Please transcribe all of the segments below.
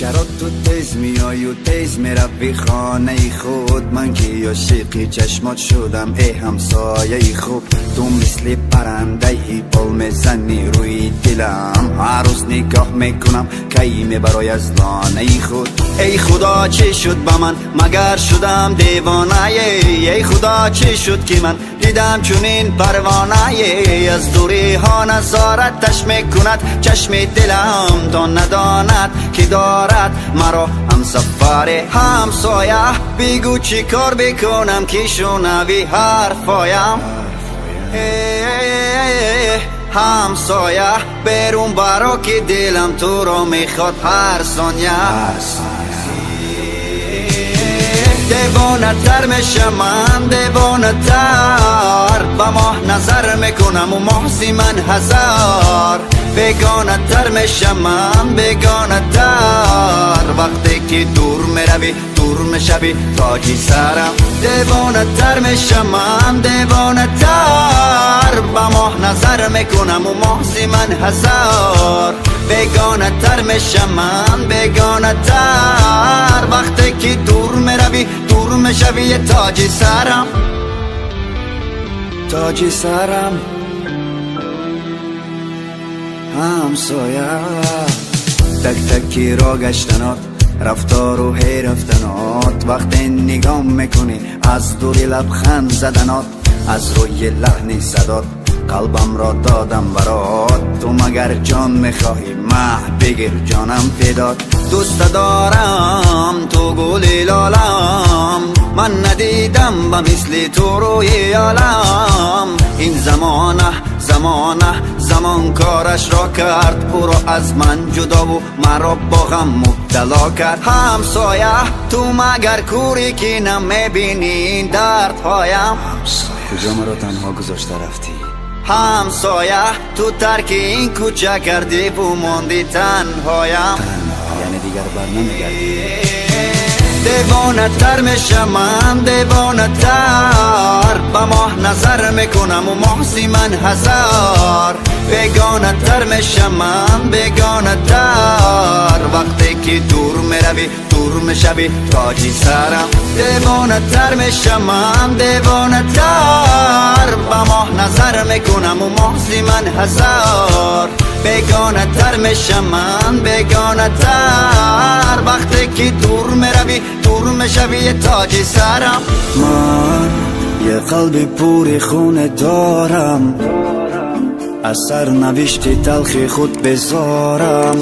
چرا تو تیز میای و تیز میروی خانه خود؟ من که عاشق چشمات شدم ای همسایه خوب. تو مثل پرنده پل میزنی روی دلم، هر روز نگاه میکنم کی میبرای از لانه خود. ای خدا چی شد با من مگر شدم دیوانه؟ ای خدا چی شد که من دیدم چونین پروانه؟ از دوری ها نظارتش میکند چشم دلم، تا نداند که دارد مرا همسفر همسایه. بگو چی کار بکنم که شنوی حرفایم؟ همسایه برون برا که دلم تو را میخواد هر ثانیه. دیوانه تر میشم من، دیوانه تر با ماه نظر میکنم و محضی من هزار. بیگانه تر میشم من، بیگانه تر وقتی که دور میروی دور میشوی تاجی سرم. دیوانه تر میشم من، دیوانه تر با ماه نظر میکنم و محضی من هزار. بیگانه تر میشم من، بیگانه تر وقتی که دور میروی دور میشوی تاجی سرم، تاجی سرم همسایه. تک تکی را گشتنات رفتار و هی رفتنات، وقتی نگاه میکنی از دوری لبخند زدنات، از روی لحن صدات قلبم را دادم برات. تو مگر جان میخواهی مه بگیر جانم فدات. دوست دارم تو گل لالم، من ندیدم به مثل تو روی عالم. این زمان کارش را کرد، او را از من جدا و مرا با غم مبتلا کرد. همسایه تو مگر کوری که نمیبینی این دردهایم؟ کجا مرا تنها گذاشته رفتی؟ همسایه تو ترک این کوچه کردی و ماندی تنهایم، یعنی دیگر بر نمیگردی. دیوانه تر میشم من، دیوانه تر با ماه نظر میکنم و محضی من هزار. بیگانه تر میشم من، بیگانه تر وقتی که دور میروی دور میشوی تاجی سرم. دیوانه تر میشم من، دیوانه تر با ماه نظر میکنم و محضی من هزار. بیگانه تر میشم من، بیگانه تر وقتی که دور میروی دور میشوی تاجی سرم. من یه قلب پوری خونه دارم، از سر نوشتی تلخی خود بذارم.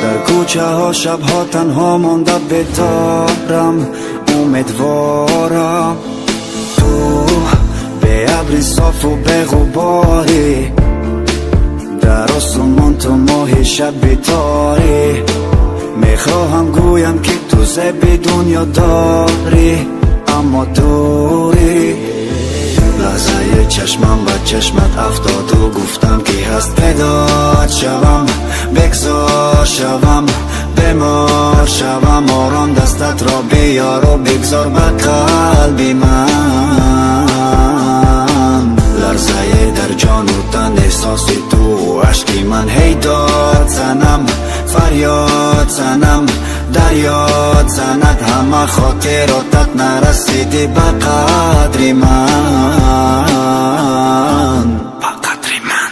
در کوچه ها شبها تنها مانده بیدارم، امیدوارم تو به ابر صاف و به غباری، در آسمان تو ماه شب بیتاری. میخواهم گویم که تو زیب دنیا داری اما دوری. لحظه چشمم با چشمت افتاد و گفتم که هست پیدات شوم، بگذار شوم بمار شوم. آرام دستت را بیار و بگذار به قلبی من. لرزه در جان و تن احساس تو، عشقی من هی داد زنم فریاد زنم دریاد زند. همه خاطراتت نرسیدی به قدری من، به قدری من.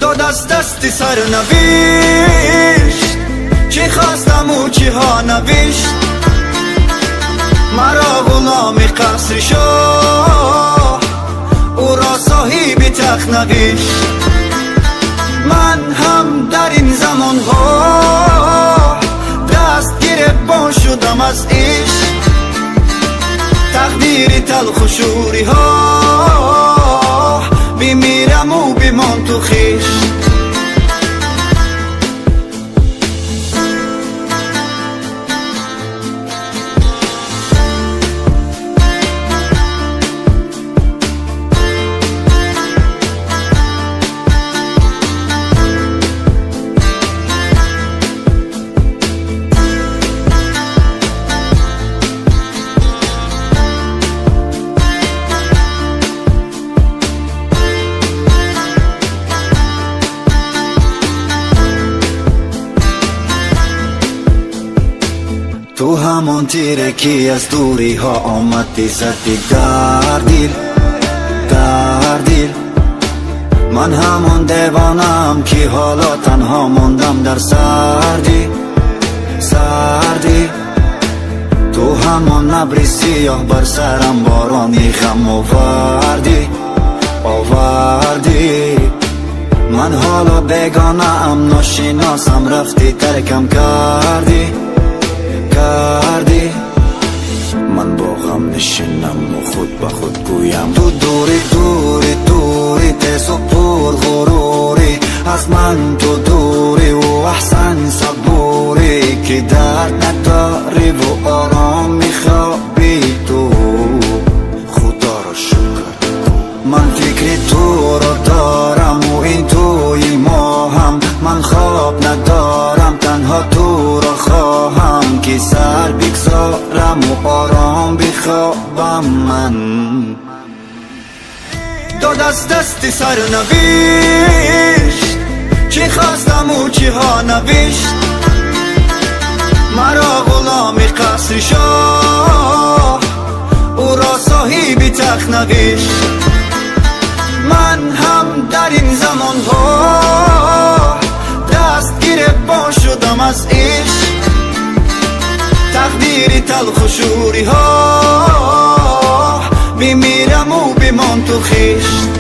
داد از دستی سرنوشت، چی خواستم و چی ها نوشت. مرا غلام قصر شاه، او را صاحب تخت نوشت. من هم در این زمان ها دست گریبان شدم از عشق. تقدیر تلخ و شوری ها بمیرم و بمان تو خویش. تو همون تیره کی از دوری ها آمدی زدی در دیل من همون دیوانم کی حالا تنها موندم در سردی تو همون ابری سیاه بر سرم بارانی غم آوردی من حالا بیگانه ام ناشناسم رفتی ترکم کردی من با غم نشینم و خود به خود گویم تو دوری تیز و پر غروری از من تو دوری و احسن صبوری که درد نداری و آرام میخوابی تو خدا را شکر من فکر تو را دارم و این توی ما هم من خواب ندارم تنها تو را خواهم که سر بگذارم و آرام بخوابم من داد از دست سر نوشت چی خواستم و چی ها نوشت مرا غلام قصر شاه او را صاحب تخت نوشت من هم در این زمان ها دستگیر با شدم از عشق تقدیر تلخ و شوری ها بمیرم و بمان تو خشت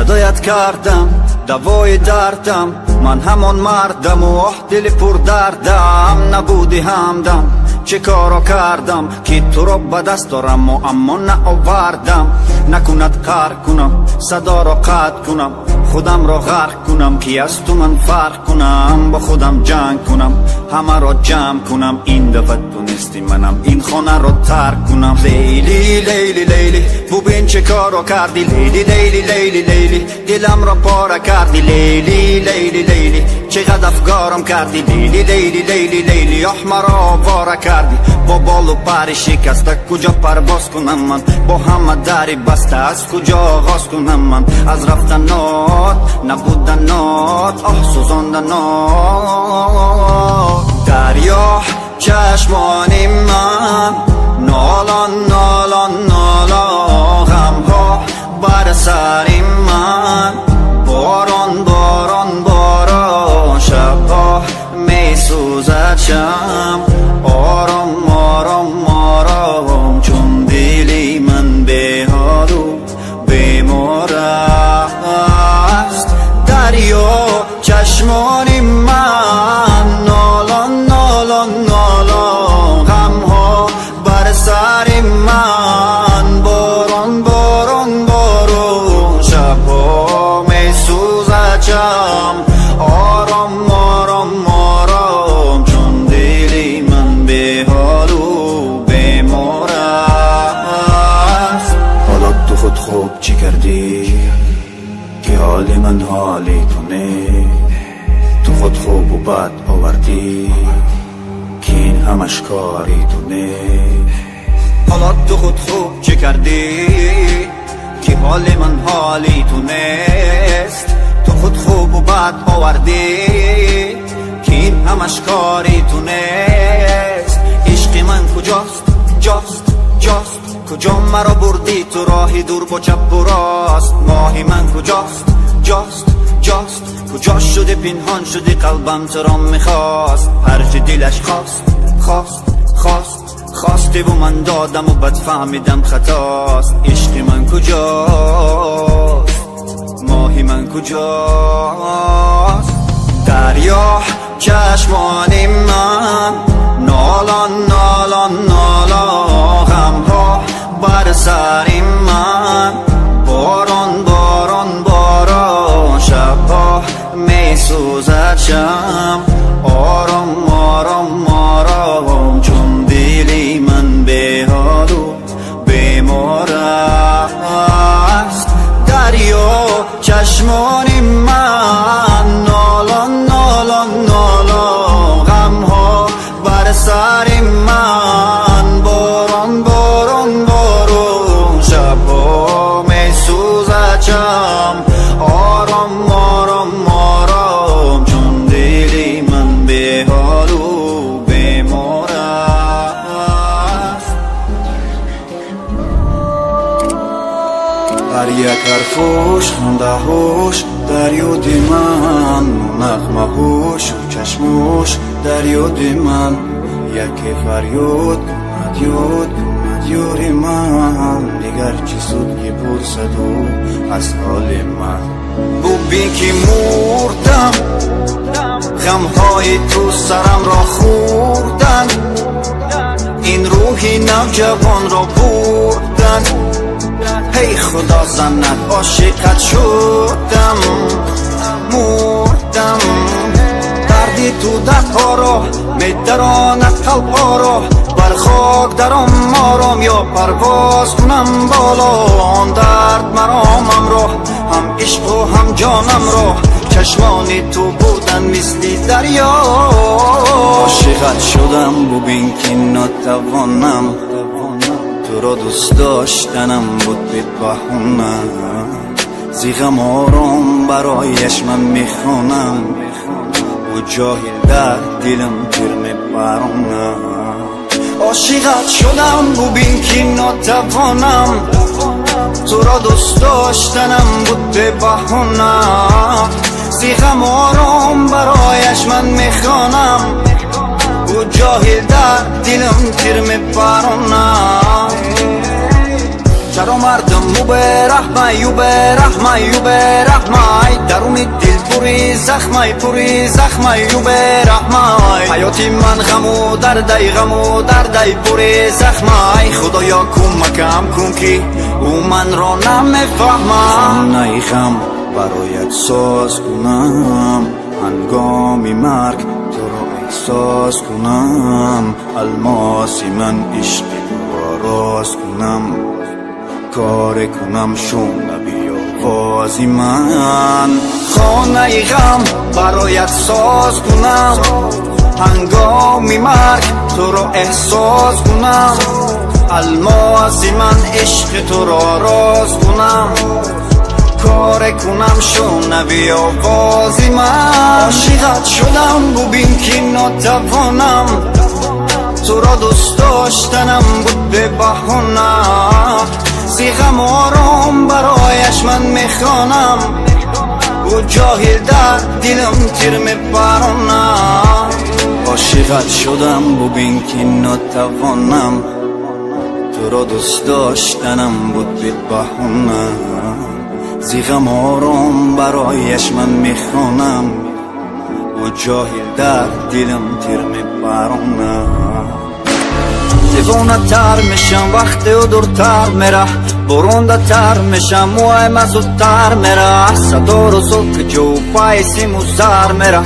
صدایت کردم دوای دردم من همون مردم و دل پر دردم نبودی همدم چه کارا کردم که تو را به دست دارم و اما نآوردم نکند قهر کنم صدا را قطع کنم خودم را غرق کنم که از تو من فرق کنم با خودم جنگ کنم همه را جمع کنم این دفعه تو نیستی منم این خانه را ترک کنم لیلی لیلی لیلی ببین چه کارا کردی لیلی لیلی لیلی لیلی دلم را پاره کردی لیلی لیلی لیلی چقدر افکارم کردی لیلی لیلی لیلی لیلی مرا آواره کردی با بال و پر شکسته کجا پرواز کنم من با همه دری بسته از کجا آغاز کنم من از رفتنات نبودنات سوزاندنات دریا چشمانی من نالان غم ها بر سری من باران شبها می سوزد شم آرام چون دلی من به حال و بیمار است دریا چشمان من نالان غم ها بر سر من باران شبها می سوزد شم آرام چون دلی من به حال و بیمار است حالا تو خود خوب چی کردی که حال من حالی تو نه تو خود خوب و بد آوردی که این همش کاری تو نه حالا تو خود خوب چی کردی که حال من حالی تو نیست تو خود خوب و بد آوردی که این همش کاری تو نیست عشق من کجاست جاست کجا مرا بردی تو راهی دور با چپ و راست ماهی من کجاست جاست کجا شده پنهان شدی قلبم تو را میخواست هرچی دلش خواستی و من دادم و بد فهمیدم خطاست عشق من کجاست ماهی من کجاست دریا چشمانی من نالان غم ها بر سری من باران شبها می سوزد شم آرام چون دلی من به حال و بیمار سر من باران باران بارون شبها می سوزد چم آرام آرام آرام چون دلی من به حال و بیمار است هر یک حرفش خنده هوش در یاد من نغمه هوش و چشموش در یاد من یکی فریاد کند یاد کند یاری من دیگر چی سود که پرسد او از حال من ببین که مردم غمهای تو سرم را خوردن این روحی نوجوان را بردن ای خدا زند عاشقت شدم مردم دردی تو دردها را میدراند قلبها را بر خاک درام آرام یا پرواز کنم بالا آن درد مرامم را هم عشق و هم جانم را چشمانی تو بودن مثل دریا عاشقت شدم ببین که نتوانم تو را دوست داشتنم بود به بهونه زیغم آرام برایش من میخوانم و جاهل در دلم تیر میبرونه عاشقت شدم ببین که نتوانم تو را دوست داشتنم بود به بهونه زیغم آرام برایش من میخوانم و جاهل در دلم تیر میبرونه چرا مردم مو به رحمه یو به رحمه یو به رحمه درون دل پوری زخمه یو به رحمه حیاتی من غمو درده پوری زخمه خدایا کمکم کن که او من را نمیفهمه نه غم برایت ساز کنم هنگامی مرگ تو را احساس کنم الماسی من عشق تو را راز کنم کار کنم شنوی آوازی من خانه غم برایت ساز کنم هنگامی مرگ تو را احساس کنم الماسی من عشق تو را راز کنم کار کنم شنوی آوازی من عاشقت شدم ببین که نتوانم تو را دوست داشتنم بود به بهونه زیغم آرام برایش من میخوانم و جاهل در دلم تیر میبرونه عاشقت شدم ببین که نتوانم تو را دوست داشتنم بود به بهونه زیغم آرام برایش من میخوانم و جاهل در دلم تیر میبرونه دیوانه تر میشم وقتی و دورتر میره برونده تر میشم موهایم زودتر میره صدا رو زود که جو پایسی موزر میره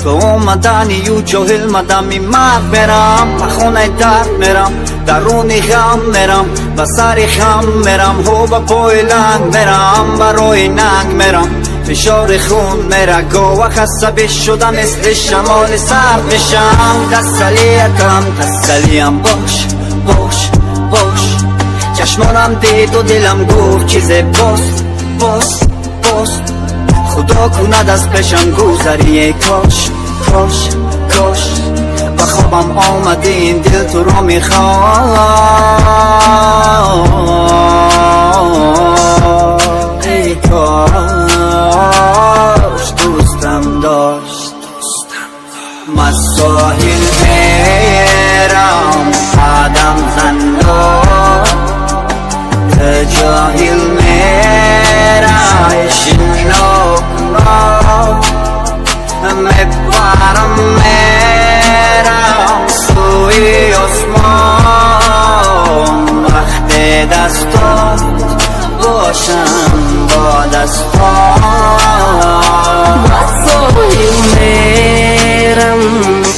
تو اومدنی و جاهل مدمی مرگ میرم پخونه درد میرم درونی غم میرم و سری خم میرم هو با پای لنگ میرم برای ننگ میرم فشار خون میره گاه خسته شدم مثل شمال سرد میشم تسلیم باش باش باش چشمانم دید و دلم گفت چیز باز خدا کند از پیشم گذری کاش و خوابم آمده این دل تو را میخواد ای کاش دوستم داشت مساحل میرم قدم زندان جاهل میرم شناکنم میبرم میرم سوی آسمان وقت دستات باشم با دستان مساحل میرم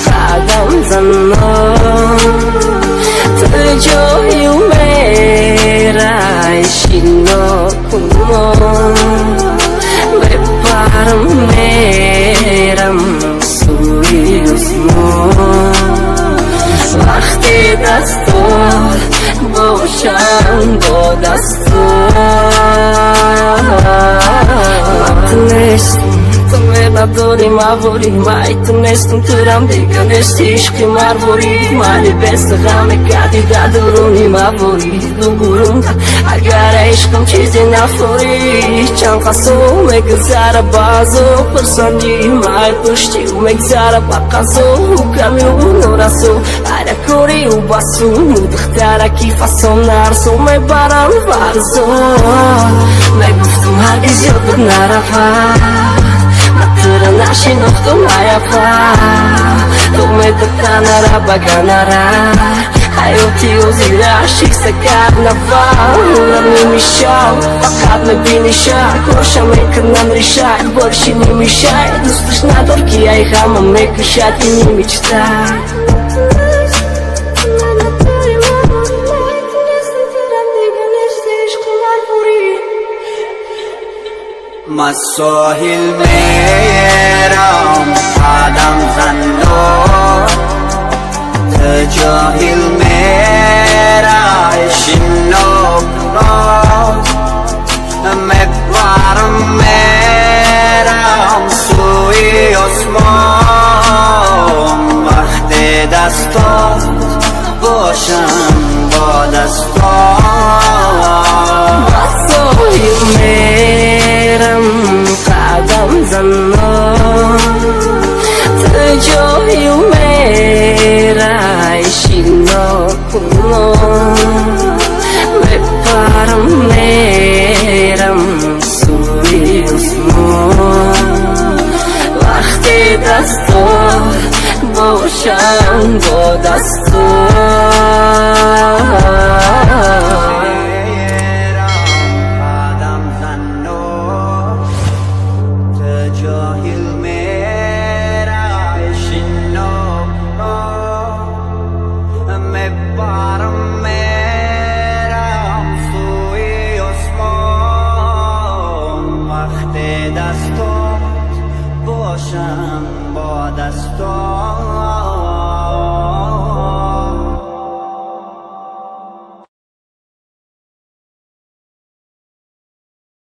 قدم زندان جاهل میرم شناکنم میبرم میرم سوی آسمان دستات باشم با دستات من تونستم تو نداری مواری من تونستم ترم دیگه نستی عشقی مرواری مالی بست غم کردی در درونی مواری دو گروم اگر عشقم چیزی نفوری چند قصو مگذره بازو پرسانی مای پشتی و مگذره بقصو کمی و نورسو هر کوری و بسو دختره کی فصل نرسو میبرم برزو میگفتم هرگز یادت نرفت Matera nashi nokto maya pa Tume tatanara baganara Hayoti uzira shik sa karnaval Nami mishal, fakat me binishal Kosha me kanam решать, больше не мешай Ну слышно только я и хама me кричать и не мечтай مساحل میرم قدم زندان تجاهل میرم شنوک میبرم میرم سوی آسمان وقت دستات باشم با دستات مساحل میرم قدم زنان تجاهل میرم شناکنان میپرم میرم سوی آسمان وقتی دستات باشم با دستات باشم با دستان